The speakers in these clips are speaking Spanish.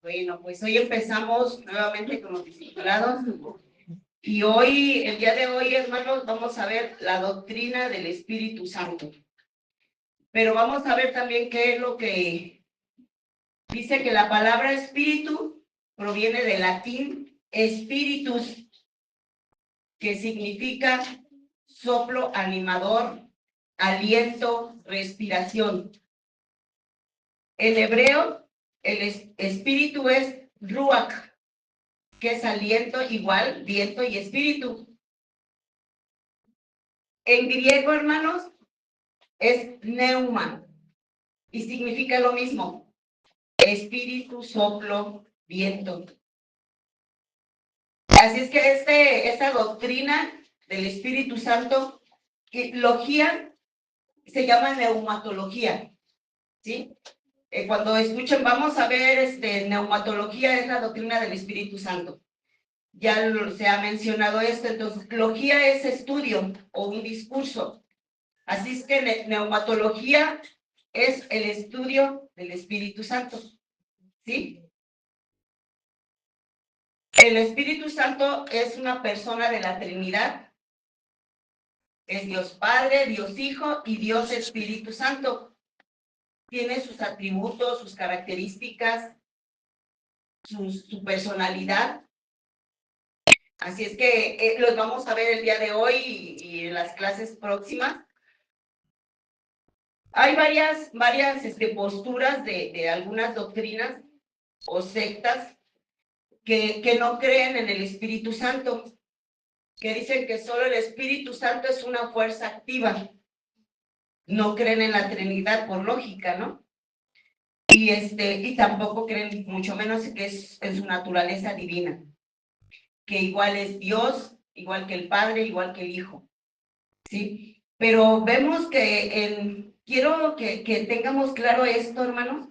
Bueno, pues hoy empezamos nuevamente con los discipulados y hoy, el día de hoy, hermanos, vamos a ver la doctrina del Espíritu Santo. Pero vamos a ver también qué es lo que dice, que la palabra espíritu proviene del latín spiritus, que significa soplo animador, aliento, respiración. En hebreo, el espíritu es ruach, que es aliento, igual, viento y espíritu. En griego, hermanos, es pneuma y significa lo mismo: espíritu, soplo, viento. Así es que esta doctrina del Espíritu Santo, logía, se llama neumatología, ¿sí? Cuando escuchen, vamos a ver, neumatología es la doctrina del Espíritu Santo. Ya se ha mencionado esto. Entonces, logía es estudio o un discurso. Así es que neumatología es el estudio del Espíritu Santo, ¿sí? El Espíritu Santo es una persona de la Trinidad. Es Dios Padre, Dios Hijo y Dios Espíritu Santo. Tiene sus atributos, sus características, su personalidad. Así es que los vamos a ver el día de hoy y en las clases próximas. Hay varias posturas de algunas doctrinas o sectas que no creen en el Espíritu Santo, que dicen que solo el Espíritu Santo es una fuerza activa. No creen en la Trinidad por lógica, ¿no? Y tampoco creen, mucho menos, que es en su naturaleza divina, que igual es Dios, igual que el Padre, igual que el Hijo, ¿sí? Pero vemos que quiero que tengamos claro esto, hermanos,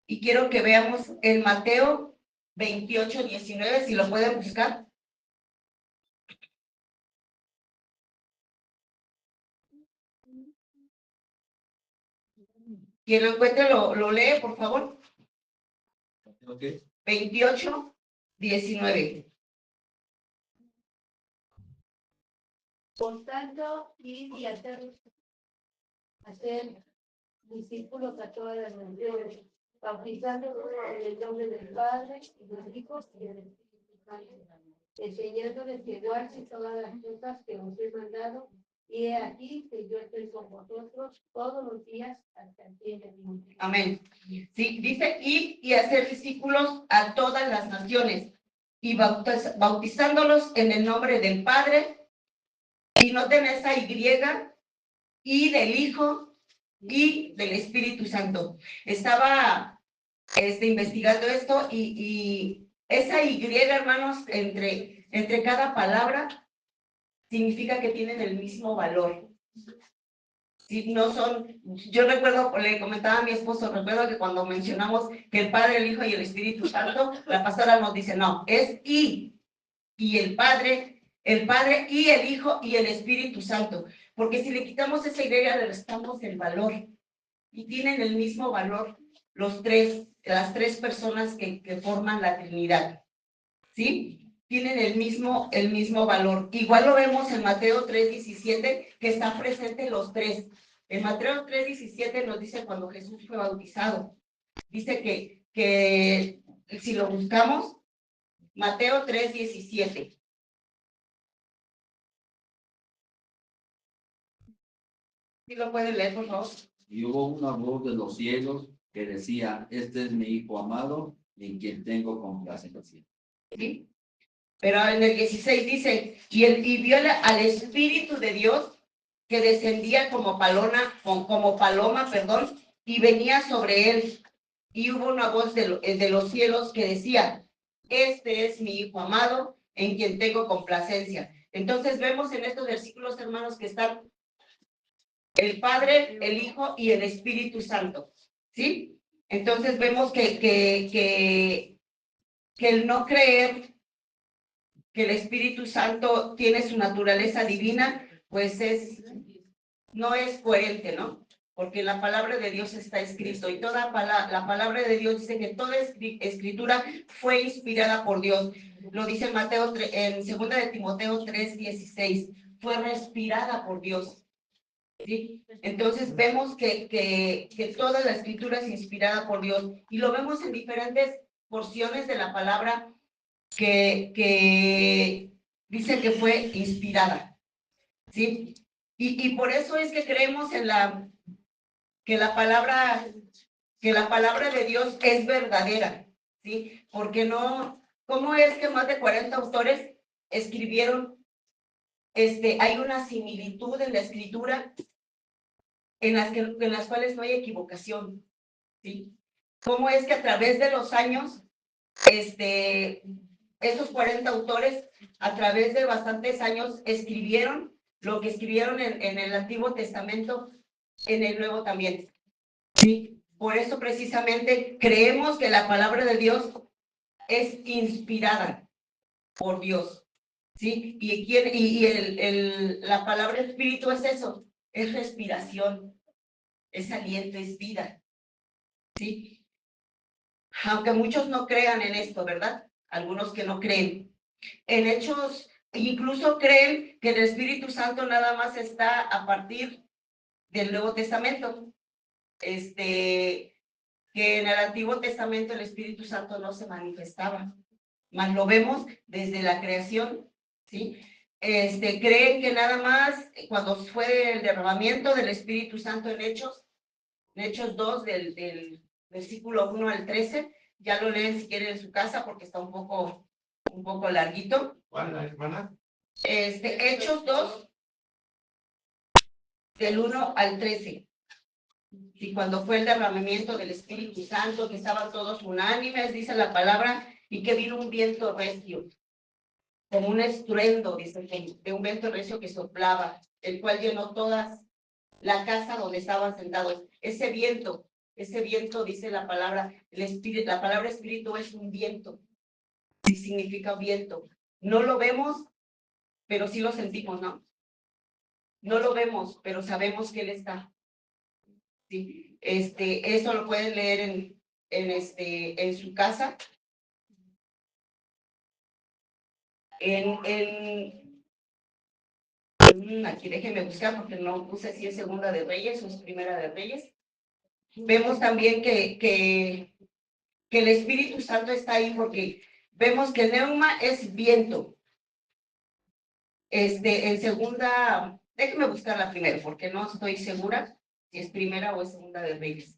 y quiero que veamos en Mateo 28, 19, si lo pueden buscar. Quien lo encuentre lo lee, por favor. Okay. 28, 19. Por tanto, ir y hacer discípulos a todas las naciones, bautizándolos en el nombre del Padre, y del Hijo y del Espíritu Santo, enseñándoles que guarden todas las cosas que os he mandado, y he aquí que yo estoy con vosotros todos los días hasta el fin del mundo. Amén. Sí, dice ir y hacer discípulos a todas las naciones, y bautizándolos en el nombre del Padre, y noten esa y del Hijo y del Espíritu Santo. Estaba investigando esto y esa Y, hermanos, entre cada palabra significa que tienen el mismo valor. Si no son, yo recuerdo, le comentaba a mi esposo, recuerdo que cuando mencionamos que el Padre, el Hijo y el Espíritu Santo, la pastora nos dice, no, es y el Padre y el Hijo y el Espíritu Santo, porque si le quitamos esa idea, le restamos el valor, y tienen el mismo valor las tres personas que forman la Trinidad, ¿sí? Tienen el mismo valor. Igual lo vemos en Mateo 3:17, que están presentes los tres. En Mateo 3:17 nos dice cuando Jesús fue bautizado. Dice que si lo buscamos, Mateo 3:17. ¿Sí lo pueden leer, por favor? Y hubo una voz de los cielos que decía, este es mi Hijo amado, en quien tengo complacencia. ¿Sí? Pero en el 16 dice, y vio al Espíritu de Dios que descendía como paloma, y venía sobre él. Y hubo una voz de los cielos que decía, este es mi Hijo amado, en quien tengo complacencia. Entonces vemos en estos versículos, hermanos, que están el Padre, el Hijo y el Espíritu Santo, ¿sí? Entonces vemos que el no creer que el Espíritu Santo tiene su naturaleza divina, pues no es coherente, ¿no? porque la palabra de Dios está escrito y la palabra de Dios dice que toda escritura fue inspirada por Dios. Lo dice en Mateo, en 2 de Timoteo 3:16, fue respirada por Dios. ¿Sí? Entonces vemos que toda la escritura es inspirada por Dios y lo vemos en diferentes porciones de la palabra que dice que fue inspirada. ¿Sí? Y por eso es que creemos en que la palabra de Dios es verdadera, ¿sí? Porque no, ¿cómo es que más de 40 autores escribieron? Hay una similitud en la escritura en las cuales no hay equivocación, ¿sí? ¿Cómo es que a través de los años, esos 40 autores, a través de bastantes años, escribieron lo que escribieron en el Antiguo Testamento, en el Nuevo también? Sí, por eso precisamente creemos que la palabra de Dios es inspirada por Dios, ¿sí? La palabra espíritu es eso, es respiración, es aliento, es vida, ¿sí? Aunque muchos no crean en esto, ¿verdad? Algunos que no creen. En Hechos, incluso creen que el Espíritu Santo nada más está a partir del Nuevo Testamento. Que en el Antiguo Testamento el Espíritu Santo no se manifestaba, mas lo vemos desde la creación, ¿sí? Creen que nada más cuando fue el derramamiento del Espíritu Santo en Hechos 2, del versículo 1 al 13, ya lo leen si quieren en su casa porque está un poco larguito. ¿Cuál, hermana? Hechos 2, del 1 al 13. Y cuando fue el derramamiento del Espíritu Santo, que estaban todos unánimes, dice la palabra, y que vino un viento recio, como un estruendo, dice, de un viento recio que soplaba, el cual llenó toda la casa donde estaban sentados. Ese viento, dice la palabra, la palabra espíritu es un viento, sí significa viento. No lo vemos, pero sí lo sentimos, ¿no? No lo vemos, pero sabemos que Él está. Sí, eso lo pueden leer en su casa. Aquí déjenme buscar porque no puse si es Segunda de Reyes o es Primera de Reyes. Vemos también que el Espíritu Santo está ahí porque vemos que neuma es viento. En segunda, déjenme buscarla primero porque no estoy segura si es Primera o es Segunda de Reyes.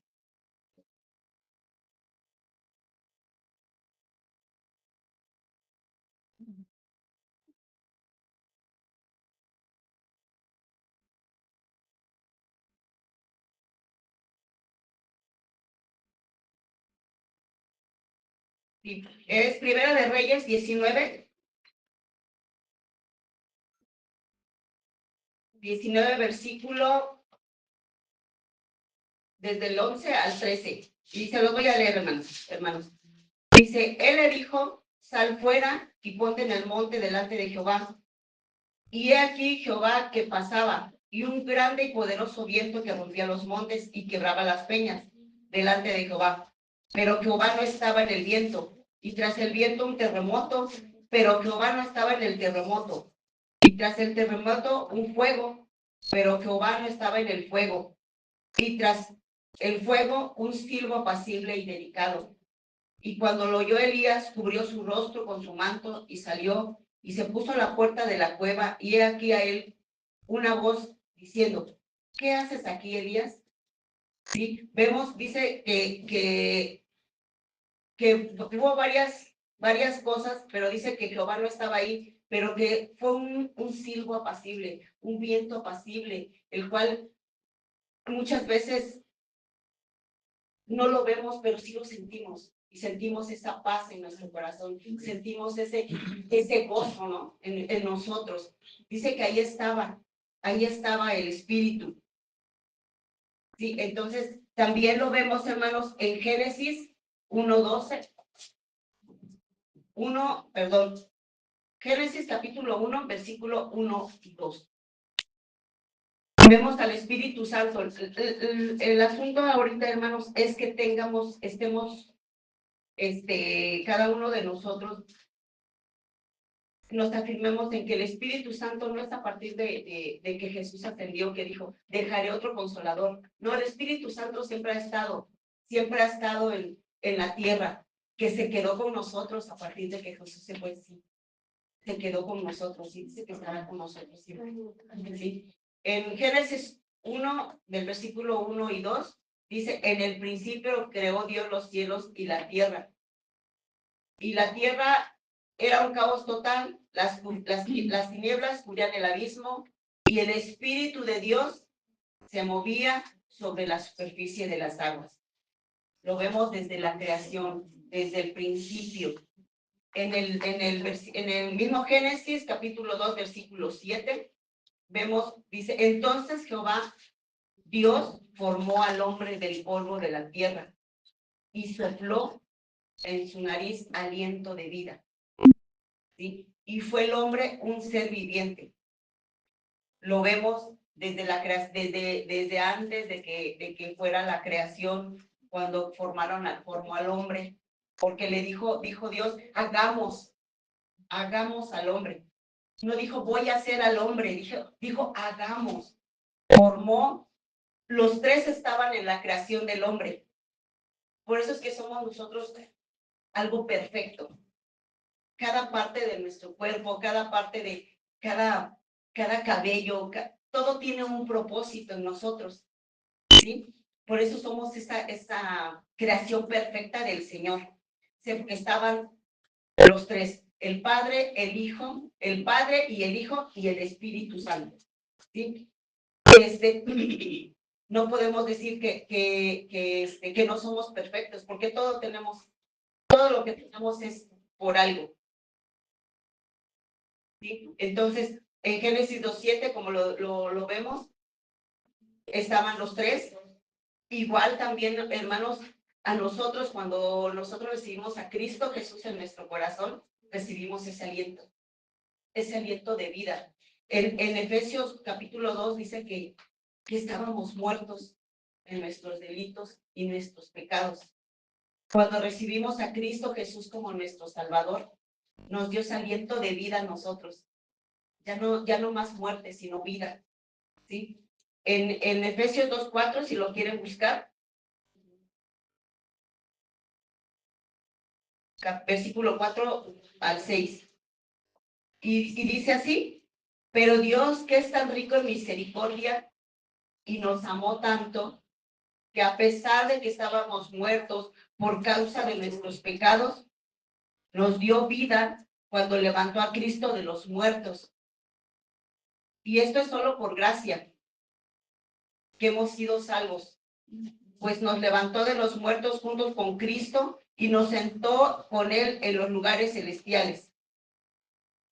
Sí, es Primera de Reyes 19, versículo desde el 11 al 13. Y se los voy a leer, hermanos. Dice, él le dijo, sal fuera y ponte en el monte delante de Jehová. Y he aquí Jehová que pasaba, y un grande y poderoso viento que rompía los montes y quebraba las peñas delante de Jehová. Pero Jehová no estaba en el viento, y tras el viento un terremoto, pero Jehová no estaba en el terremoto. Y tras el terremoto un fuego, pero Jehová no estaba en el fuego. Y tras el fuego un silbo apacible y delicado. Y cuando lo oyó Elías, cubrió su rostro con su manto y salió y se puso a la puerta de la cueva. Y he aquí a él una voz diciendo, ¿qué haces aquí, Elías? Sí, vemos, dice que hubo varias cosas, pero dice que Jehová no estaba ahí, pero que fue un silbo apacible, un viento apacible, el cual muchas veces no lo vemos, pero sí lo sentimos. Y sentimos esa paz en nuestro corazón, sentimos ese gozo, ¿no? En nosotros. Dice que ahí estaba el Espíritu. Sí, entonces también lo vemos, hermanos, en Génesis 1:12. Génesis capítulo 1, versículo 1 y 2. vemos al Espíritu Santo. El asunto ahorita, hermanos, es que estemos, cada uno de nosotros nos afirmemos en que el Espíritu Santo no es a partir de que Jesús ascendió, que dijo, dejaré otro consolador. No, el Espíritu Santo siempre ha estado en la tierra, que se quedó con nosotros a partir de que Jesús se fue, sí. Se quedó con nosotros y dice que estará con nosotros siempre. ¿Sí? En Génesis 1, del versículo 1 y 2, dice, en el principio creó Dios los cielos y la tierra. Y la tierra era un caos total, las tinieblas cubrían el abismo y el Espíritu de Dios se movía sobre la superficie de las aguas. Lo vemos desde la creación, desde el principio. En el mismo Génesis, capítulo 2, versículo 7, vemos, dice, entonces Jehová, Dios, formó al hombre del polvo de la tierra y sopló en su nariz aliento de vida. ¿Sí? Y fue el hombre un ser viviente. Lo vemos desde antes de que fuera la creación, cuando formó al hombre, porque dijo Dios, hagamos al hombre. No dijo voy a hacer al hombre, dijo hagamos. Formó, los tres estaban en la creación del hombre. Por eso es que somos nosotros algo perfecto. Cada parte de nuestro cuerpo, cada parte de cada cabello, todo tiene un propósito en nosotros, ¿sí? Por eso somos esa creación perfecta del Señor. Estaban los tres, el Padre y el Hijo y el Espíritu Santo, ¿sí? No podemos decir que no somos perfectos, porque todo lo que tenemos es por algo. ¿Sí? Entonces, en Génesis 2:7, como lo vemos, estaban los tres. Igual también, hermanos, a nosotros, cuando nosotros recibimos a Cristo Jesús en nuestro corazón, recibimos ese aliento de vida. En Efesios capítulo 2 dice que estábamos muertos en nuestros delitos y nuestros pecados. Cuando recibimos a Cristo Jesús como nuestro Salvador, nos dio ese aliento de vida a nosotros. Ya no más muerte, sino vida. ¿Sí? En Efesios 2:4, si lo quieren buscar, versículo 4 al 6. Y dice así, pero Dios, que es tan rico en misericordia y nos amó tanto, que a pesar de que estábamos muertos por causa de nuestros pecados, nos dio vida cuando levantó a Cristo de los muertos. Y esto es solo por gracia que hemos sido salvos, pues nos levantó de los muertos juntos con Cristo y nos sentó con Él en los lugares celestiales.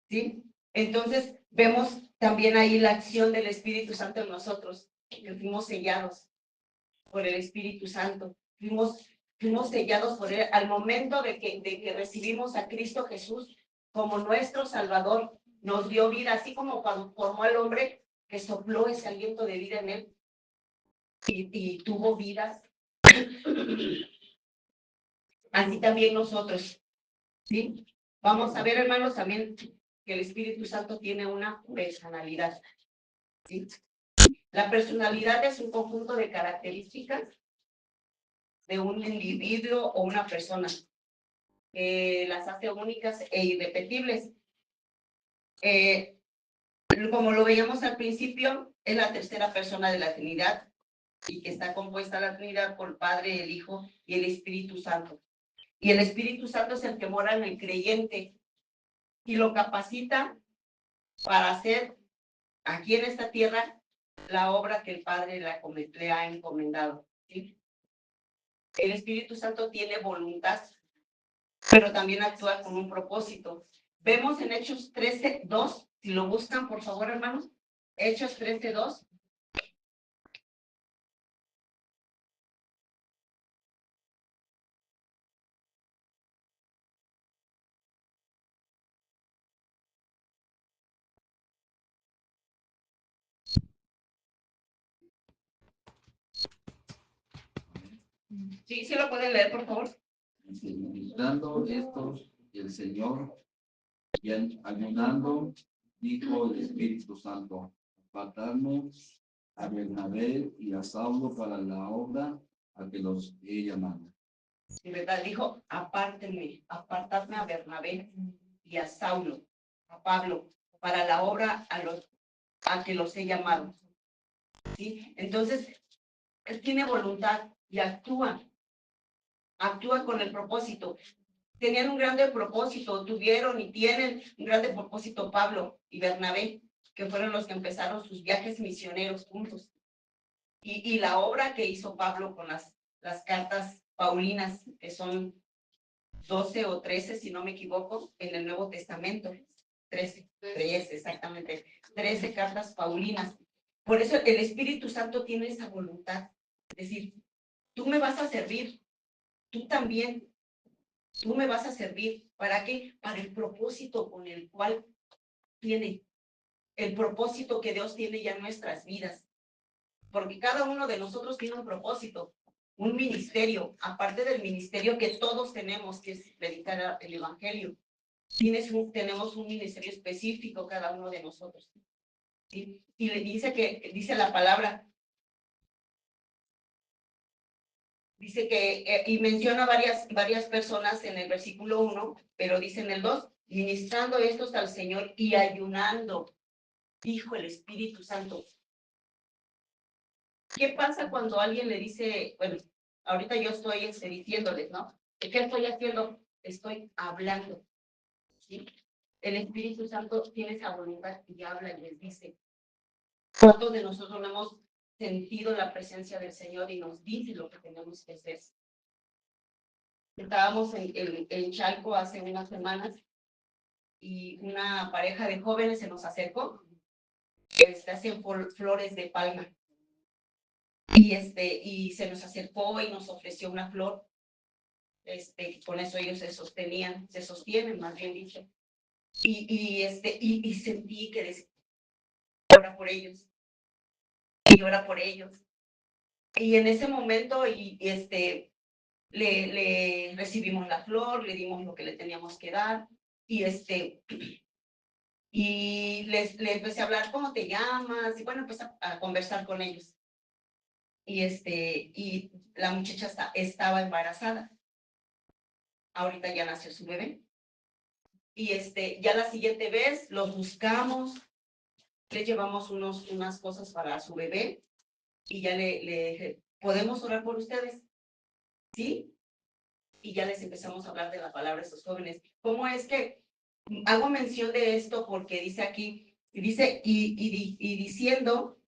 ¿Sí? Entonces, vemos también ahí la acción del Espíritu Santo en nosotros, que fuimos sellados por el Espíritu Santo. Fuimos sellados por Él al momento de que recibimos a Cristo Jesús como nuestro Salvador. Nos dio vida, así como cuando formó al hombre, que sopló ese aliento de vida en él y tuvo vida. Así también nosotros, ¿sí? Vamos a ver, hermanos, también que el Espíritu Santo tiene una personalidad, ¿sí? La personalidad es un conjunto de características de un individuo o una persona que las hace únicas e irrepetibles. Como lo veíamos al principio, es la tercera persona de la Trinidad y que está compuesta la Trinidad por el Padre, el Hijo y el Espíritu Santo. Y el Espíritu Santo es el que mora en el creyente y lo capacita para hacer aquí en esta tierra la obra que el Padre le ha encomendado, ¿sí? El Espíritu Santo tiene voluntad, pero también actúa con un propósito. Vemos en Hechos 13:2, si lo buscan, por favor, hermanos. Hechos 13:2. Sí, sí lo pueden leer, por favor. Ministrando estos, el Señor, y ayunando, dijo el Espíritu Santo, apartarnos a Bernabé y a Saulo para la obra a que los he llamado. De verdad, dijo, apartadme a Bernabé y a Saulo, a Pablo, para la obra a que los he llamado. ¿Sí? Entonces, él tiene voluntad y actúa con el propósito. Tenían un grande propósito, tuvieron y tienen un grande propósito Pablo y Bernabé, que fueron los que empezaron sus viajes misioneros juntos. Y la obra que hizo Pablo con las cartas paulinas, que son 12 o 13, si no me equivoco, en el Nuevo Testamento. 13, exactamente. 13 cartas paulinas. Por eso el Espíritu Santo tiene esa voluntad. Es decir, tú me vas a servir, tú también, tú me vas a servir. ¿Para qué? Para el propósito con el cual tiene, el propósito que Dios tiene ya en nuestras vidas. Porque cada uno de nosotros tiene un propósito, un ministerio, aparte del ministerio que todos tenemos, que es predicar el Evangelio. Tenemos un ministerio específico cada uno de nosotros. ¿Sí? Y le dice la palabra, dice que, y menciona varias personas en el versículo 1, pero dice en el 2, ministrando estos al Señor y ayunando, dijo el Espíritu Santo. ¿Qué pasa cuando alguien le dice, bueno, ahorita yo estoy diciéndoles, ¿no? ¿Qué estoy haciendo? Estoy hablando, ¿sí? El Espíritu Santo tiene esa voluntad y habla y les dice. ¿Cuántos de nosotros no hemos sentido la presencia del Señor y nos dice lo que tenemos que hacer? Estábamos en Chalco hace unas semanas y una pareja de jóvenes se nos acercó, hacen flores de palma. Y se nos acercó y nos ofreció una flor. Con eso ellos se sostienen, más bien dicho. Y sentí que decía, ora por ellos. Y ora por ellos. Y en ese momento, le recibimos la flor, le dimos lo que le teníamos que dar. Y le empecé a hablar, ¿cómo te llamas? Y bueno, empecé a conversar con ellos. Y la muchacha estaba embarazada. Ahorita ya nació su bebé. Y ya la siguiente vez los buscamos, le llevamos unas cosas para su bebé y ya le dije, ¿podemos orar por ustedes? ¿Sí? Y ya les empezamos a hablar de la palabra a estos jóvenes. ¿Cómo es que hago mención de esto? Porque dice aquí, dice, y diciendo,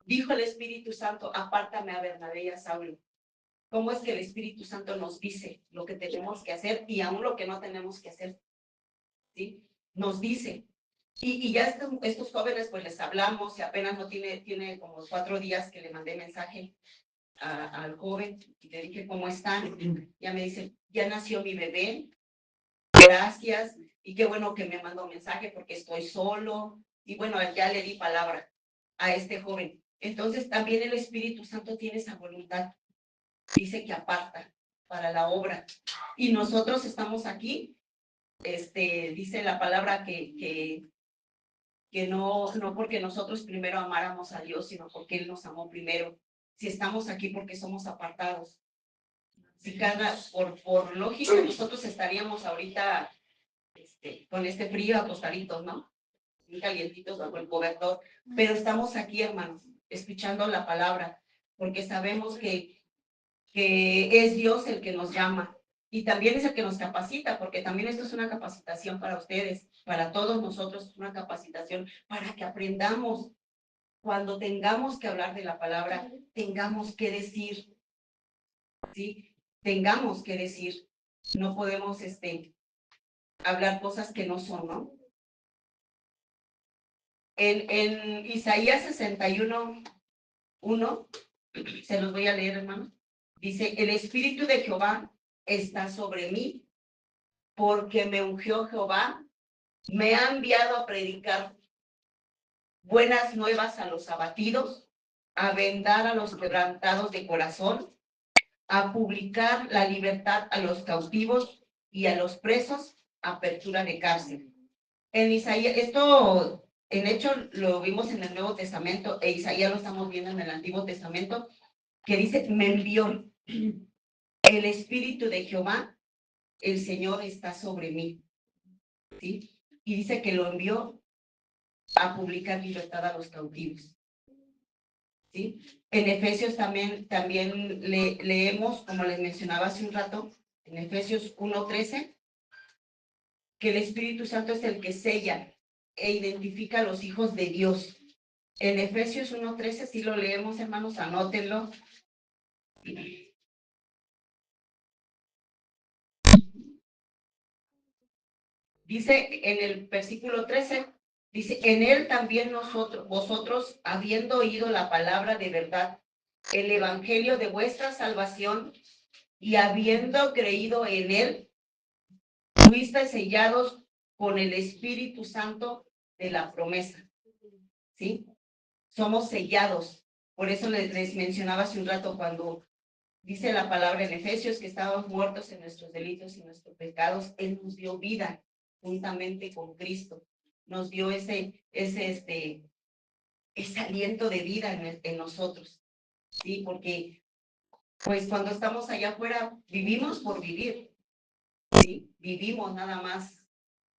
dijo el Espíritu Santo, apártame a Bernabé y a Saulo. ¿Cómo es que el Espíritu Santo nos dice lo que tenemos que hacer y aún lo que no tenemos que hacer? ¿Sí? Nos dice. Y ya estos jóvenes, pues les hablamos, y apenas no tiene como 4 días que le mandé mensaje al joven y le dije, ¿cómo están? Ya me dice, ya nació mi bebé, gracias, y qué bueno que me mandó mensaje porque estoy solo, y bueno, ya le di palabra a este joven. Entonces también el Espíritu Santo tiene esa voluntad, dice que aparta para la obra, y nosotros estamos aquí, dice la palabra que no porque nosotros primero amáramos a Dios, sino porque Él nos amó primero. Si estamos aquí porque somos apartados. Si por lógica, nosotros estaríamos ahorita con este frío acostaditos, ¿no? Muy calientitos bajo el cobertor. Pero estamos aquí, hermanos, escuchando la palabra, porque sabemos que es Dios el que nos llama. Y también es el que nos capacita, porque también esto es una capacitación para ustedes, para todos nosotros, es una capacitación para que aprendamos. Cuando tengamos que hablar de la palabra, tengamos que decir, ¿sí? Tengamos que decir. No podemos hablar cosas que no son, ¿no? En Isaías 61:1, se los voy a leer, hermanos. Dice, el Espíritu de Jehová está sobre mí, porque me ungió Jehová, me ha enviado a predicar buenas nuevas a los abatidos, a vendar a los quebrantados de corazón, a publicar la libertad a los cautivos y a los presos, apertura de cárcel. En Isaías, esto en hecho lo vimos en el Nuevo Testamento, e Isaías lo estamos viendo en el Antiguo Testamento, que dice, me envió el Espíritu de Jehová, el Señor está sobre mí, ¿sí? Y dice que lo envió a publicar libertad a los cautivos, ¿sí? En Efesios también leemos, como les mencionaba hace un rato, en Efesios 1:13, que el Espíritu Santo es el que sella e identifica a los hijos de Dios. En Efesios 1:13, si lo leemos, hermanos, anótenlo. Dice en el versículo 13, dice, en él también vosotros, habiendo oído la palabra de verdad, el evangelio de vuestra salvación, y habiendo creído en él, fuisteis sellados con el Espíritu Santo de la promesa, ¿sí? Somos sellados. Por eso les mencionaba hace un rato cuando dice la palabra en Efesios que estábamos muertos en nuestros delitos y nuestros pecados. Él nos dio vida juntamente con Cristo. Nos dio ese aliento de vida en nosotros, ¿sí? Porque pues cuando estamos allá afuera vivimos por vivir, ¿sí? Vivimos nada más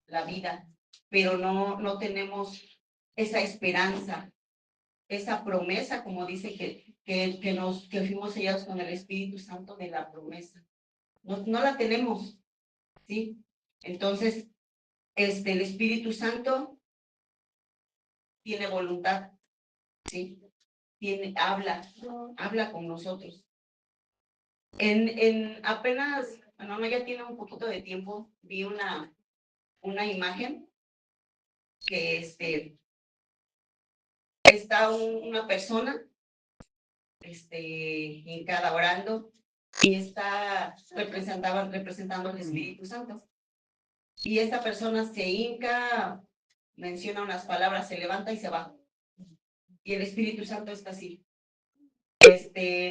la vida, pero no tenemos esa esperanza, esa promesa, como dice que fuimos sellados con el Espíritu Santo de la promesa. No la tenemos, ¿sí? Entonces, el Espíritu Santo tiene voluntad, ¿sí? Habla con nosotros. Apenas, bueno, no, ya tiene un poquito de tiempo, vi una imagen que está una persona hincada orando y está representando al Espíritu Santo. Y esta persona se hinca, menciona unas palabras, se levanta y se va. Y el Espíritu Santo está así.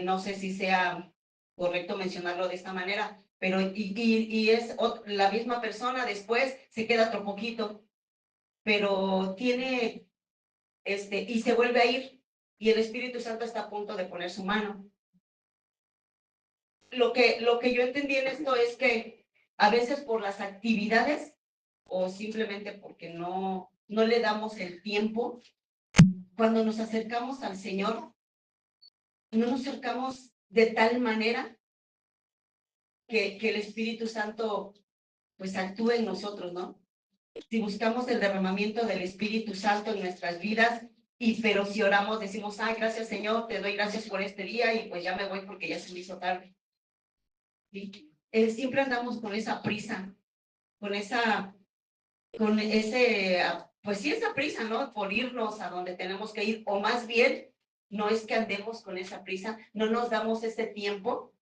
No sé si sea correcto mencionarlo de esta manera, pero y es la misma persona, después se queda otro poquito, pero tiene, y se vuelve a ir, y el Espíritu Santo está a punto de poner su mano. Lo que yo entendí en esto es que a veces por las actividades o simplemente porque no le damos el tiempo, cuando nos acercamos al Señor, no nos acercamos de tal manera que el Espíritu Santo pues actúe en nosotros, ¿no? Si buscamos el derramamiento del Espíritu Santo en nuestras vidas, pero si oramos, decimos, ay, gracias Señor, te doy gracias por este día y pues ya me voy porque ya se me hizo tarde. ¿Sí? Siempre andamos con esa prisa, pues sí, esa prisa, ¿no? Por irnos a donde tenemos que ir, o más bien, no es que andemos con esa prisa, no nos damos ese tiempo,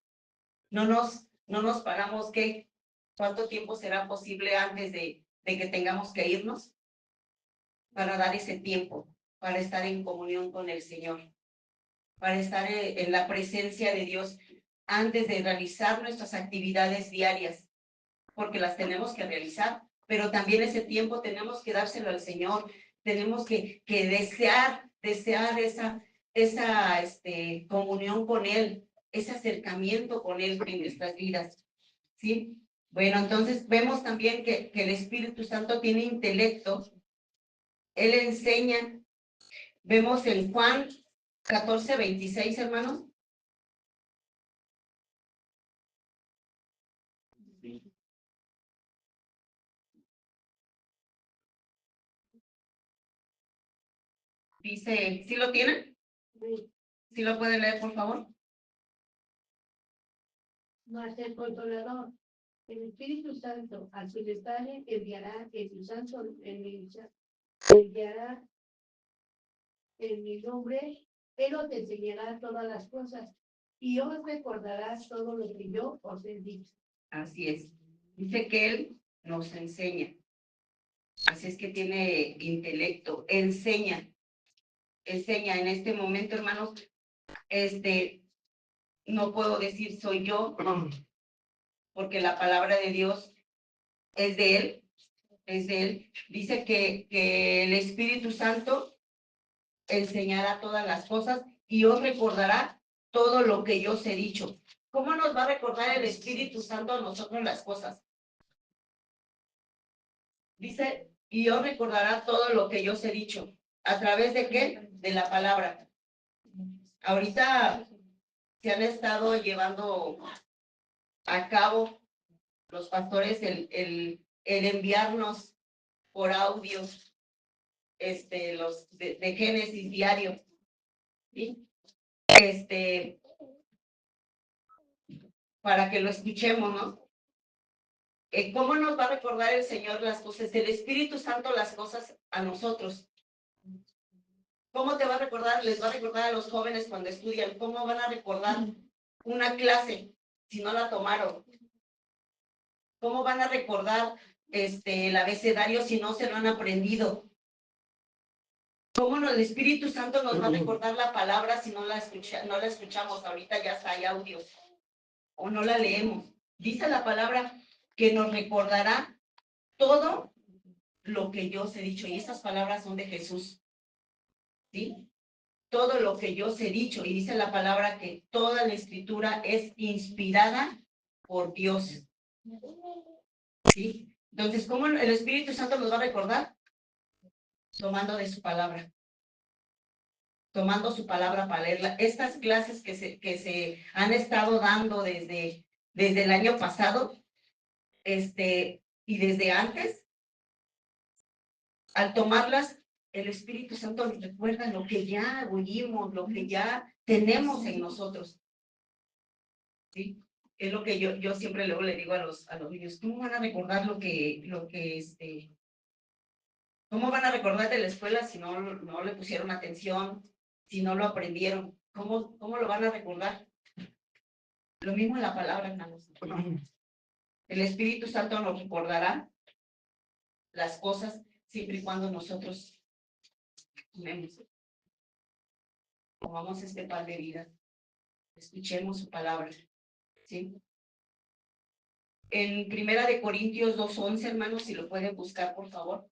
no nos paramos cuánto tiempo será posible antes de que tengamos que irnos para dar ese tiempo, para estar en comunión con el Señor, para estar en la presencia de Dios antes de realizar nuestras actividades diarias, porque las tenemos que realizar, pero también ese tiempo tenemos que dárselo al Señor, tenemos que desear esa comunión con Él, ese acercamiento con Él en nuestras vidas, ¿sí? Bueno, entonces vemos también que el Espíritu Santo tiene intelecto, Él enseña, vemos en Juan 14:26, hermanos. Dice, ¿sí lo tienen? ¿Sí lo pueden leer, por favor? Mas el Consolador, el Espíritu Santo, al que le Padre enviará el Santo, enviará en mi nombre, Él os enseñará todas las cosas y os recordará todo lo que yo os he dicho. Así es. Dice que Él nos enseña. Así es que tiene intelecto, enseña en este momento, hermanos, no puedo decir soy yo, porque la palabra de Dios es de Él, es de Él. Dice que el Espíritu Santo enseñará todas las cosas y os recordará todo lo que yo os he dicho. ¿Cómo nos va a recordar el Espíritu Santo a nosotros las cosas? Dice, y os recordará todo lo que yo os he dicho. ¿A través de qué? De la palabra. Ahorita se han estado llevando a cabo los pastores el enviarnos por audio los de Génesis diario, ¿sí? Para que lo escuchemos, ¿no? ¿Cómo nos va a recordar el Señor las cosas? El Espíritu Santo las cosas a nosotros. ¿Cómo te va a recordar? Les va a recordar a los jóvenes cuando estudian. ¿Cómo van a recordar una clase si no la tomaron? ¿Cómo van a recordar el abecedario si no se lo han aprendido? ¿Cómo el Espíritu Santo nos va a recordar la palabra si no la escuchamos? Ahorita ya hay audios o no la leemos. Dice la palabra que nos recordará todo lo que yo os he dicho. Y estas palabras son de Jesús. ¿Sí? Todo lo que yo os he dicho. Y dice la palabra que toda la escritura es inspirada por Dios. ¿Sí? Entonces, ¿cómo el Espíritu Santo nos va a recordar? Tomando de su palabra. Tomando su palabra para leerla. Estas clases que se han estado dando desde el año pasado, y desde antes, al tomarlas, el Espíritu Santo nos recuerda lo que ya oímos, lo que ya tenemos en nosotros. ¿Sí? Es lo que yo siempre luego le digo a los niños, ¿cómo van a recordar cómo van a recordar de la escuela si no le pusieron atención, si no lo aprendieron? ¿Cómo lo van a recordar? Lo mismo en la palabra, hermanos. El Espíritu Santo nos recordará las cosas siempre y cuando nosotros comamos este pan de vida, escuchemos su palabra, ¿sí? En Primera de Corintios 2:11, hermanos, si lo pueden buscar, por favor.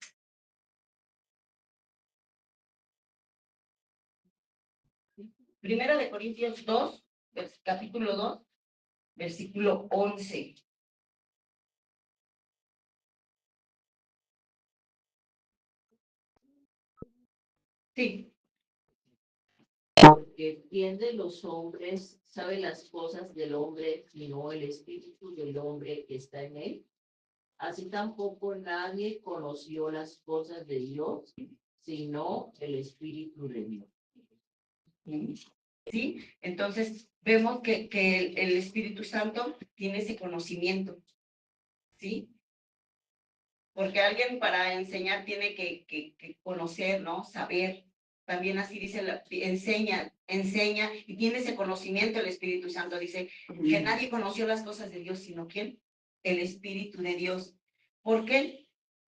Primera de Corintios 2, capítulo 2, versículo 11. Sí. Porque ¿quién de los hombres sabe las cosas del hombre, sino el espíritu del hombre que está en él? Así tampoco nadie conoció las cosas de Dios, sino el espíritu de Dios. ¿Sí? Entonces, vemos que el Espíritu Santo tiene ese conocimiento, ¿sí? Porque alguien para enseñar tiene que conocer, ¿no? Saber. También así dice, enseña y tiene ese conocimiento el Espíritu Santo. Dice que nadie conoció las cosas de Dios, sino ¿quién? El Espíritu de Dios. ¿Por qué?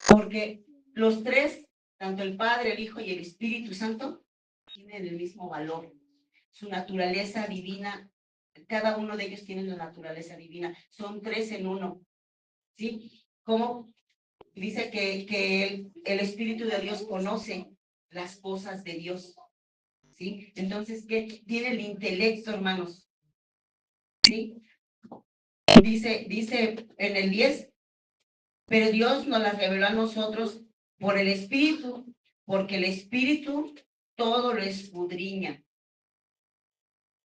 Porque los tres, tanto el Padre, el Hijo y el Espíritu Santo, tienen el mismo valor. Su naturaleza divina, cada uno de ellos tiene la naturaleza divina. Son tres en uno, ¿sí? ¿Cómo? Dice que el Espíritu de Dios conoce las cosas de Dios, ¿sí? Entonces, ¿qué? Tiene el intelecto, hermanos, ¿sí? Dice en el 10, pero Dios nos las reveló a nosotros por el Espíritu, porque el Espíritu todo lo escudriña.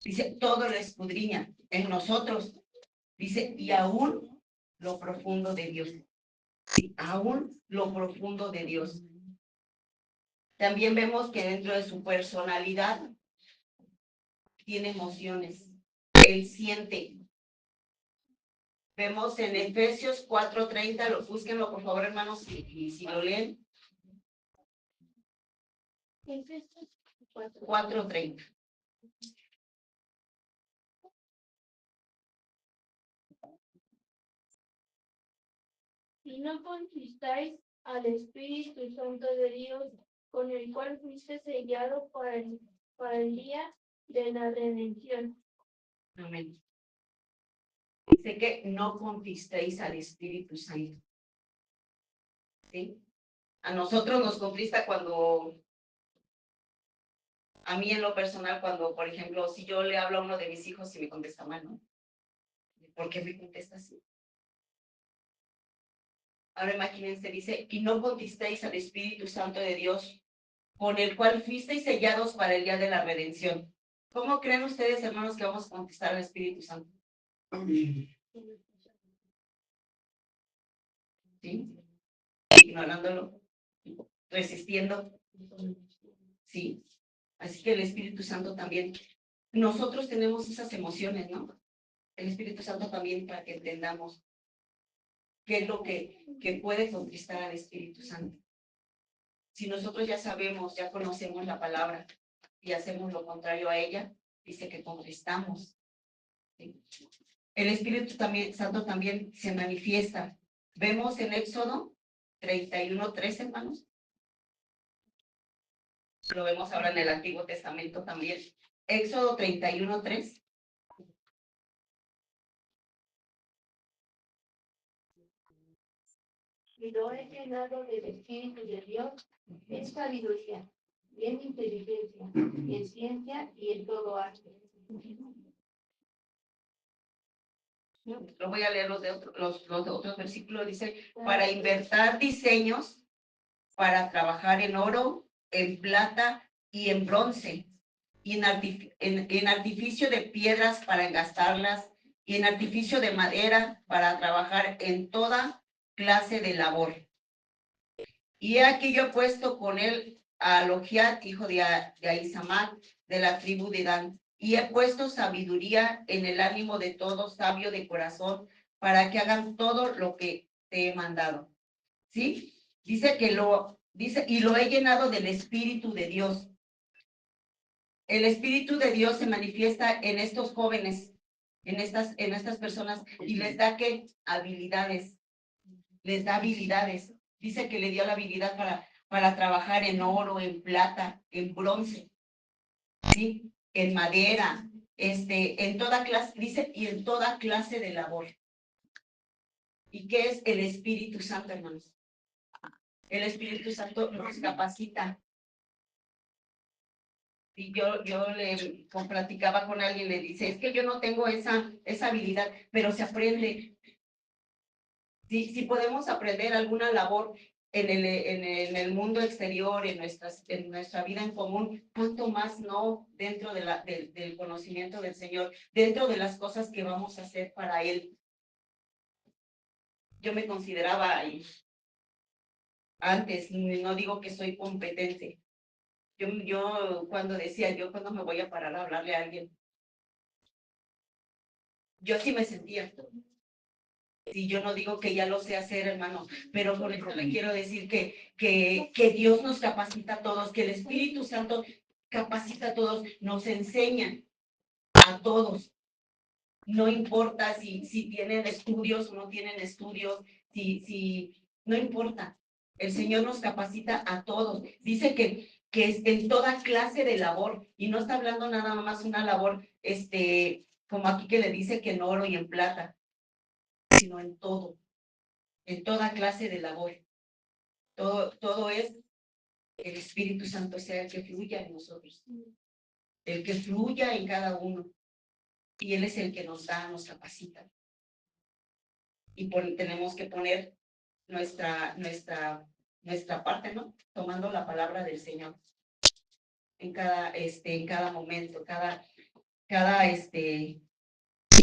Dice, todo lo escudriña en nosotros. Dice, y aún lo profundo de Dios. ¿Sí? Aún lo profundo de Dios. También vemos que dentro de su personalidad tiene emociones. Él siente. Vemos en Efesios 4:30, búsquenlo por favor, hermanos, y si lo leen. 4:30. Y no contristáis al Espíritu Santo de Dios, con el cual fuiste sellado para el día de la redención. Amén. Dice que no conquistéis al Espíritu Santo. ¿Sí? A nosotros nos conquista cuando, a mí en lo personal, cuando, por ejemplo, si yo le hablo a uno de mis hijos y me contesta mal, ¿no? ¿Por qué me contesta así? Ahora imagínense, dice, y no conquistéis al Espíritu Santo de Dios, con el cual fuisteis sellados para el día de la redención. ¿Cómo creen ustedes, hermanos, que vamos a conquistar al Espíritu Santo? ¿Sí? Ignorándolo, resistiendo. Sí. Así que el Espíritu Santo también, nosotros tenemos esas emociones, ¿no? El Espíritu Santo también para que entendamos qué es lo que puede conquistar al Espíritu Santo. Si nosotros ya sabemos, ya conocemos la palabra y hacemos lo contrario a ella, dice que conquistamos. ¿Sí? El Espíritu Santo también se manifiesta. Vemos en Éxodo 31:3, hermanos. Lo vemos ahora en el Antiguo Testamento también. Éxodo 31:3. Y lo he llenado del Espíritu de Dios, en sabiduría, y en inteligencia, en ciencia y en todo arte. Lo voy a leer los de otros versículos. Dice, para inventar diseños, para trabajar en oro, en plata y en bronce, y en artificio de piedras para engastarlas, y en artificio de madera para trabajar en toda clase de labor. Y aquí yo he puesto con él a Alogiat, hijo de Ahisamac, de la tribu de Dan, y he puesto sabiduría en el ánimo de todo sabio de corazón, para que hagan todo lo que te he mandado. ¿Sí? Dice, y lo he llenado del Espíritu de Dios. El Espíritu de Dios se manifiesta en estos jóvenes, en estas personas, y les da ¿qué? Habilidades. Les da habilidades. Dice que le dio la habilidad para trabajar en oro, en plata, en bronce, ¿sí? En madera, en toda clase, dice, y en toda clase de labor. ¿Y qué es el Espíritu Santo, hermanos? El Espíritu Santo nos capacita. Y yo le platicaba con alguien, le dice, es que yo no tengo esa habilidad, pero se aprende. Si podemos aprender alguna labor en el mundo exterior, en nuestra vida en común, cuanto más no dentro del conocimiento del Señor, dentro de las cosas que vamos a hacer para Él. Yo me consideraba antes, no digo que soy competente. Yo cuando me voy a parar a hablarle a alguien, yo sí me sentía. Y yo no digo que ya lo sé hacer, hermano, pero con esto le quiero decir que Dios nos capacita a todos, que el Espíritu Santo capacita a todos, nos enseña a todos. No importa si tienen estudios o no tienen estudios, no importa. El Señor nos capacita a todos. Dice que es en toda clase de labor, y no está hablando nada más una labor, como aquí que le dice que en oro y en plata, sino en todo. En toda clase de labor. Todo es el Espíritu Santo, sea el que fluya en nosotros, el que fluya en cada uno. Y Él es el que nos da, nos capacita. Y tenemos que poner nuestra parte, ¿no? Tomando la palabra del Señor en cada momento, cada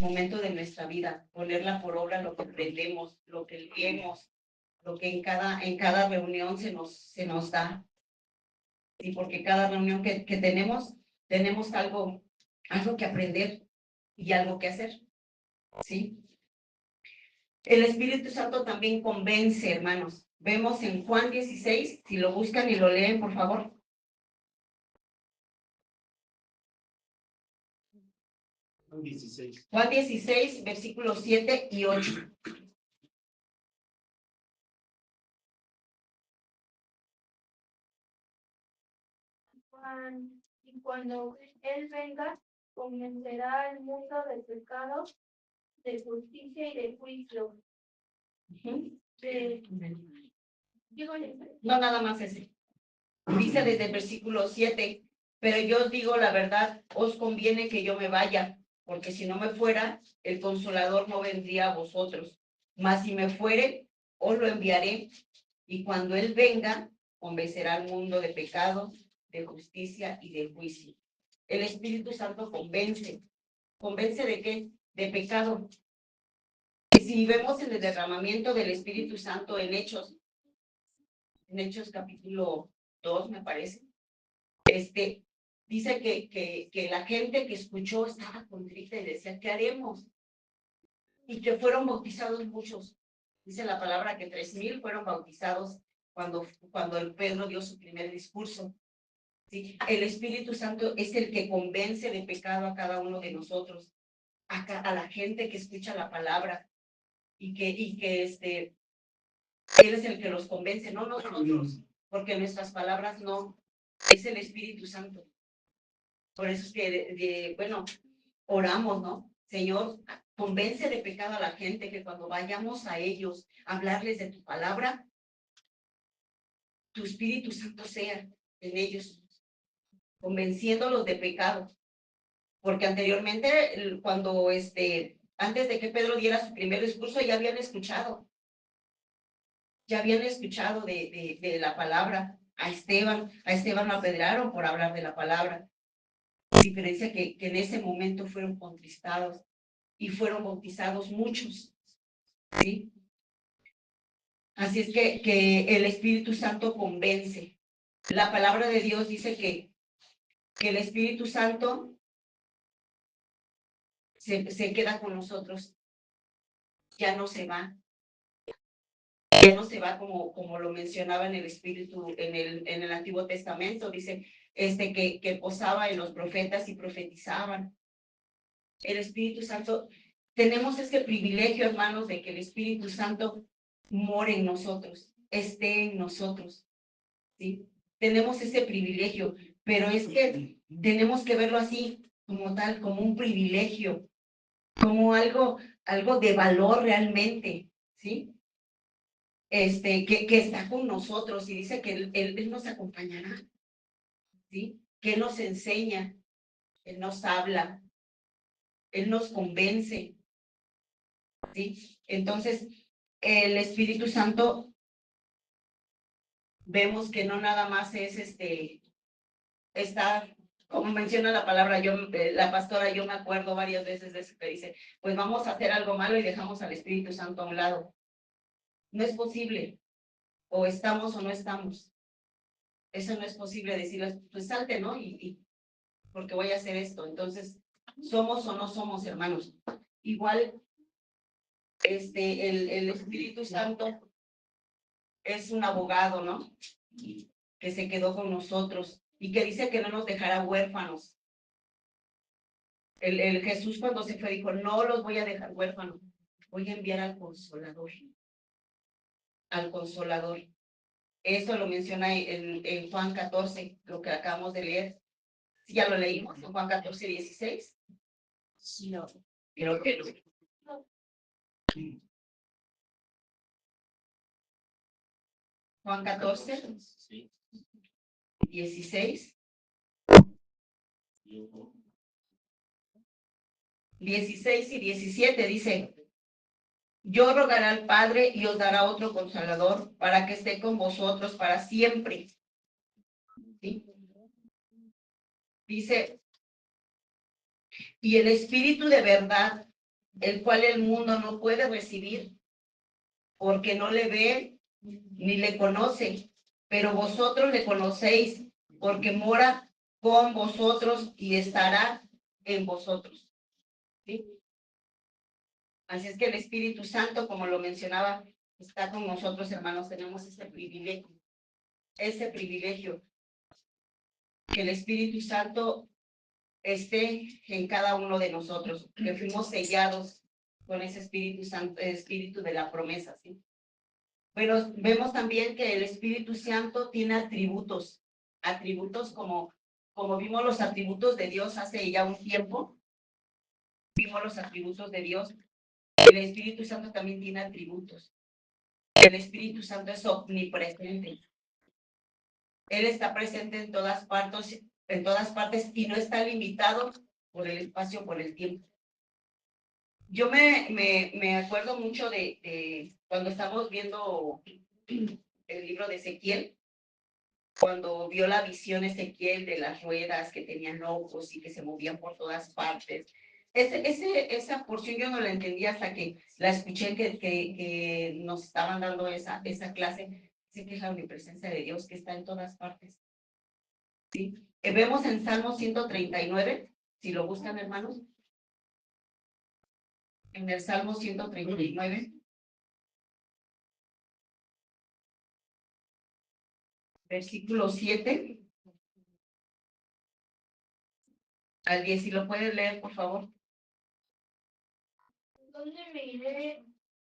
momento de nuestra vida, ponerla por obra lo que aprendemos, lo que leemos, lo que en cada reunión se nos da. Sí, porque cada reunión que tenemos algo que aprender y algo que hacer, ¿sí? El Espíritu Santo también convence, hermanos. Vemos en Juan 16, si lo buscan y lo leen, por favor. Juan 16, versículos 7 y 8. Juan y cuando Él venga, convencerá al mundo del pecado, de justicia y de juicio. Digo, No, nada más ese. Dice desde el versículo 7, pero yo os digo la verdad, os conviene que yo me vaya, porque si no me fuera, el Consolador no vendría a vosotros. Mas si me fuere, os lo enviaré, y cuando Él venga, convencerá al mundo de pecado, de justicia y de juicio. El Espíritu Santo convence. ¿Convence de qué? De pecado. Si vemos el derramamiento del Espíritu Santo en Hechos capítulo 2, me parece, dice que la gente que escuchó estaba contrita y decía, ¿qué haremos? Y que fueron bautizados muchos. Dice la palabra que 3,000 fueron bautizados cuando el Pedro dio su primer discurso. ¿Sí? El Espíritu Santo es el que convence de pecado a cada uno de nosotros, a la gente que escucha la palabra y que Él es el que los convence, no nosotros, porque nuestras palabras no, es el Espíritu Santo. Por eso es que, bueno, oramos, ¿no? Señor, convence de pecado a la gente, que cuando vayamos a ellos a hablarles de tu palabra, tu Espíritu Santo sea en ellos, convenciéndolos de pecado. Porque anteriormente, cuando antes de que Pedro diera su primer discurso, ya habían escuchado de la palabra. A Esteban lo apedrearon por hablar de la palabra. Diferencia que en ese momento fueron contristados y fueron bautizados muchos, ¿sí? Así es que el Espíritu Santo convence. La palabra de Dios dice que el Espíritu Santo se queda con nosotros, ya no se va. Ya no se va como lo mencionaba en el Espíritu, en el Antiguo Testamento, dice que posaba en los profetas y profetizaban. El Espíritu Santo, tenemos este privilegio, hermanos, de que el Espíritu Santo more en nosotros, esté en nosotros, ¿sí? Tenemos ese privilegio, pero es que tenemos que verlo así, como tal, como un privilegio, como algo de valor realmente, ¿sí? Que está con nosotros y dice que él nos acompañará, ¿sí? Que Él nos enseña, Él nos habla, Él nos convence, ¿sí? Entonces, el Espíritu Santo, vemos que no nada más es está, como menciona la palabra, la pastora, yo me acuerdo varias veces de eso que dice, pues vamos a hacer algo malo y dejamos al Espíritu Santo a un lado. No es posible, o estamos o no estamos. Eso no es posible decirles, pues salte, ¿no? Y porque voy a hacer esto. Entonces, somos o no somos, hermanos. Igual, el Espíritu Santo es un abogado, ¿no? Que se quedó con nosotros y que dice que no nos dejará huérfanos. El Jesús cuando se fue dijo, no los voy a dejar huérfanos, voy a enviar al Consolador. Al Consolador. Eso lo menciona en Juan 14, lo que acabamos de leer. ¿Ya lo leímos en Juan 14, 16? No. Creo que no. Juan 14, 16. 16 y 17 dice, yo rogaré al Padre y os dará otro Consolador para que esté con vosotros para siempre. ¿Sí? Dice, y el Espíritu de verdad, el cual el mundo no puede recibir, porque no le ve ni le conoce, pero vosotros le conocéis, porque mora con vosotros y estará en vosotros. ¿Sí? Así es que el Espíritu Santo, como lo mencionaba, está con nosotros, hermanos. Tenemos ese privilegio, que el Espíritu Santo esté en cada uno de nosotros, que fuimos sellados con ese Espíritu Santo, el Espíritu de la promesa, ¿sí? Pero vemos también que el Espíritu Santo tiene atributos como como vimos los atributos de Dios hace ya un tiempo, vimos los atributos de Dios, el Espíritu Santo también tiene atributos. El Espíritu Santo es omnipresente. Él está presente en todas partes y no está limitado por el espacio, por el tiempo. Yo me acuerdo mucho de cuando estamos viendo el libro de Ezequiel, cuando vio la visión Ezequiel de las ruedas que tenían ojos y que se movían por todas partes. Esa porción yo no la entendía hasta que la escuché que nos estaban dando esa clase. Sé que es la omnipresencia de Dios que está en todas partes. ¿Sí? Vemos en Salmo 139, si lo buscan, hermanos. En el Salmo 139. Versículo 7 al 10, si lo puedes leer, por favor. ¿Dónde me iré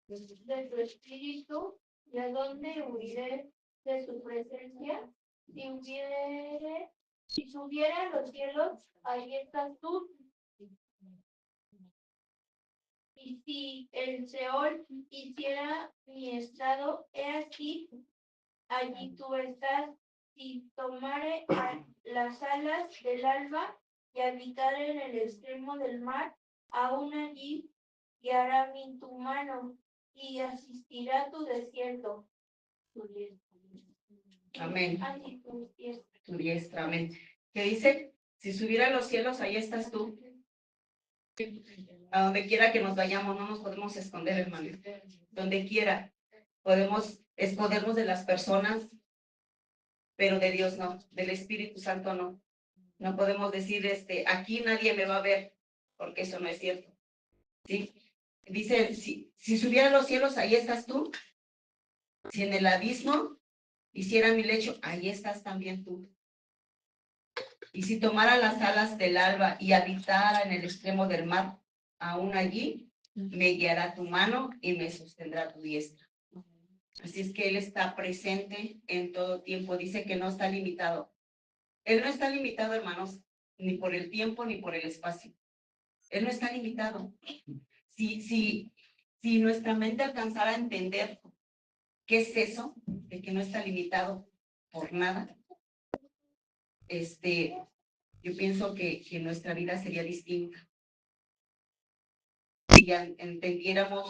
de tu espíritu? ¿Y a dónde huiré de su presencia? Si subiera a los cielos, ahí estás tú. Y si el Seol hiciera mi estrado, he aquí, allí tú estás. Si tomare las alas del alba y habitar en el extremo del mar, aún allí guiará tu mano y asistirá tu desierto. Amén. Así tu diestra. Tu diestra, amén. ¿Qué dice? Si subiera a los cielos, ahí estás tú. A donde quiera que nos vayamos, no nos podemos esconder, hermano. Donde quiera podemos escondernos de las personas, pero de Dios no, del Espíritu Santo no. No podemos decir, aquí nadie me va a ver, porque eso no es cierto. ¿Sí? Dice, si subiera a los cielos, ahí estás tú. Si en el abismo hiciera mi lecho, ahí estás también tú. Y si tomara las alas del alba y habitara en el extremo del mar, aún allí me guiará tu mano y me sostendrá tu diestra. Así es que Él está presente en todo tiempo. Dice que no está limitado. Él no está limitado, hermanos, ni por el tiempo ni por el espacio. Él no está limitado. Si nuestra mente alcanzara a entender qué es eso, de que no está limitado por nada, yo pienso que nuestra vida sería distinta. Si ya entendiéramos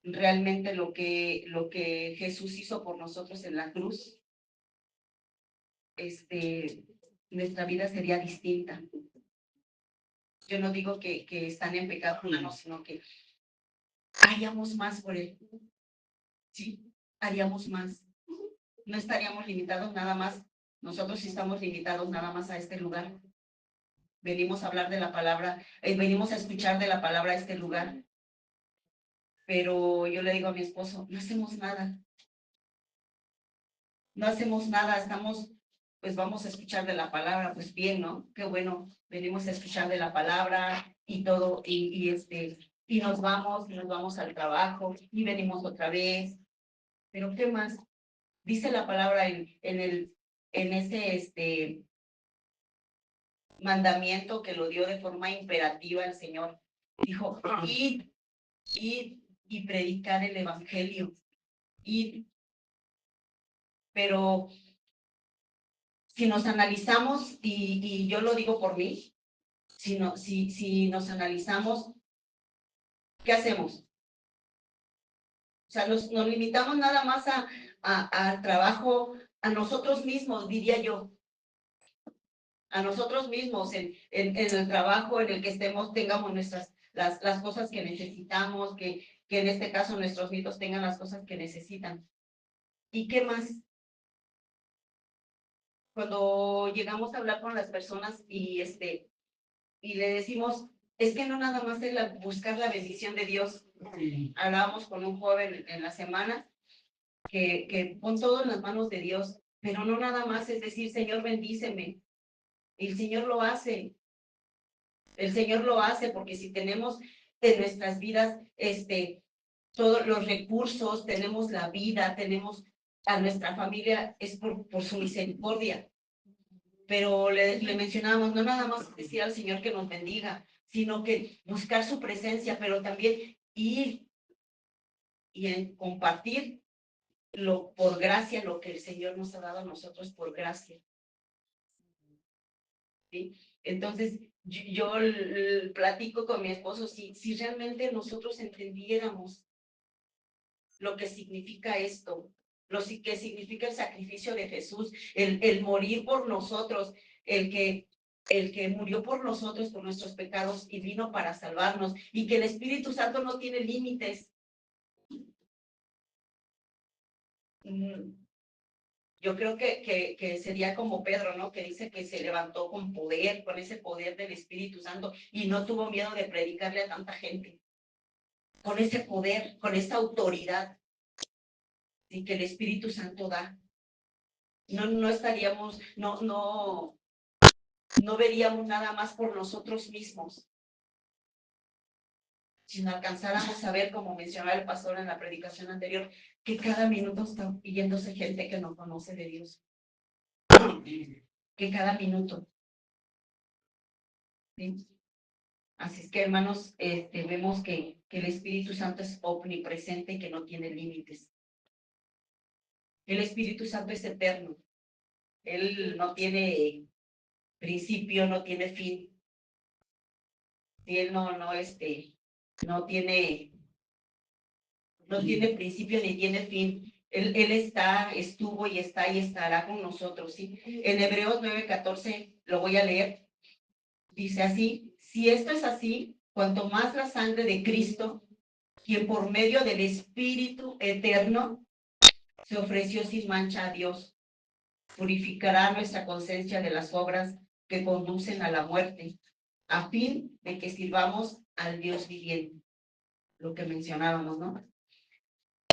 realmente lo que Jesús hizo por nosotros en la cruz, nuestra vida sería distinta. Yo no digo que están en pecado, no, sino que haríamos más por Él. Sí, haríamos más. No estaríamos limitados nada más. Nosotros sí estamos limitados nada más a este lugar. Venimos a hablar de la palabra, venimos a escuchar de la palabra a este lugar. Pero yo le digo a mi esposo, no hacemos nada. No hacemos nada, pues vamos a escuchar de la palabra, pues bien, ¿no? Qué bueno, venimos a escuchar de la palabra y todo, y nos vamos al trabajo y venimos otra vez. Pero ¿qué más? Dice la palabra en ese mandamiento que lo dio de forma imperativa el Señor. Dijo, id y predicar el evangelio. Id. Pero si nos analizamos, y yo lo digo por mí, si nos analizamos, ¿qué hacemos? O sea, nos limitamos nada más a trabajo, a nosotros mismos, diría yo. A nosotros mismos, en el trabajo en el que estemos, tengamos las cosas que necesitamos, que en este caso nuestros nietos tengan las cosas que necesitan. ¿Y qué más? Cuando llegamos a hablar con las personas y le decimos, es que no nada más es buscar la bendición de Dios. Sí. Hablábamos con un joven en la semana que pon todo en las manos de Dios, pero no nada más es decir, Señor, bendíceme. El Señor lo hace. El Señor lo hace porque si tenemos en nuestras vidas todos los recursos, tenemos la vida, tenemos a nuestra familia, es por su misericordia. pero le mencionábamos, no nada más decir al Señor que nos bendiga, sino que buscar su presencia, pero también ir y en compartir por gracia, lo que el Señor nos ha dado a nosotros por gracia. ¿Sí? Entonces, yo platico con mi esposo, si realmente nosotros entendiéramos lo que significa esto, que significa el sacrificio de Jesús, el morir por nosotros, el que murió por nosotros, por nuestros pecados y vino para salvarnos, y que el Espíritu Santo no tiene límites. Yo creo que sería como Pedro, ¿no? Que dice que se levantó con poder, con ese poder del Espíritu Santo, y no tuvo miedo de predicarle a tanta gente. Con ese poder, con esa autoridad, ¿sí? Que el Espíritu Santo da. No estaríamos, no veríamos nada más por nosotros mismos, sino alcanzáramos a ver, como mencionaba el pastor en la predicación anterior, que cada minuto está yéndose gente que no conoce de Dios. Que cada minuto. ¿Sí? Así es que, hermanos, vemos que el Espíritu Santo es omnipresente y que no tiene límites. El Espíritu Santo es eterno. Él no tiene principio, no tiene fin. Y él no tiene principio ni tiene fin. Él estuvo y está y estará con nosotros, ¿sí? En Hebreos 9:14, lo voy a leer, dice así: si esto es así, cuanto más la sangre de Cristo, quien por medio del Espíritu eterno se ofreció sin mancha a Dios, purificará nuestra conciencia de las obras que conducen a la muerte, a fin de que sirvamos al Dios viviente. Lo que mencionábamos, ¿no?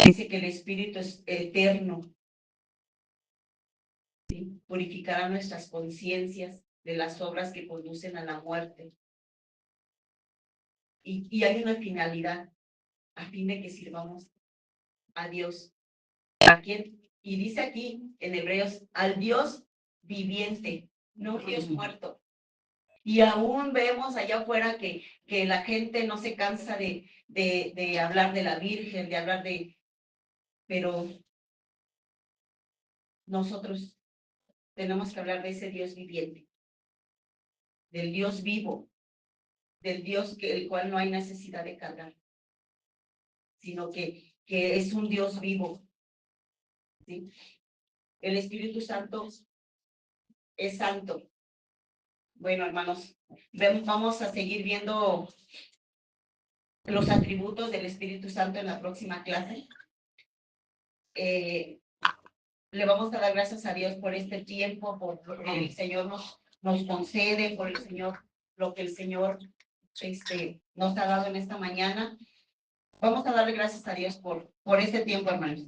Dice que el Espíritu es eterno, ¿sí? Purificará nuestras conciencias de las obras que conducen a la muerte. Y hay una finalidad, a fin de que sirvamos a Dios. ¿A quién? Y dice aquí en Hebreos, al Dios viviente, no un Dios muerto. Y aún vemos allá afuera que la gente no se cansa de hablar de la Virgen, de hablar pero nosotros tenemos que hablar de ese Dios viviente, del Dios vivo, del Dios el cual no hay necesidad de cargar, sino que es un Dios vivo, ¿sí? El Espíritu Santo es santo. Bueno, hermanos, vamos a seguir viendo los atributos del Espíritu Santo en la próxima clase. Le vamos a dar gracias a Dios por este tiempo, por lo que el Señor nos concede, por el Señor, lo que el Señor nos ha dado en esta mañana. Vamos a darle gracias a Dios por este tiempo, hermanos.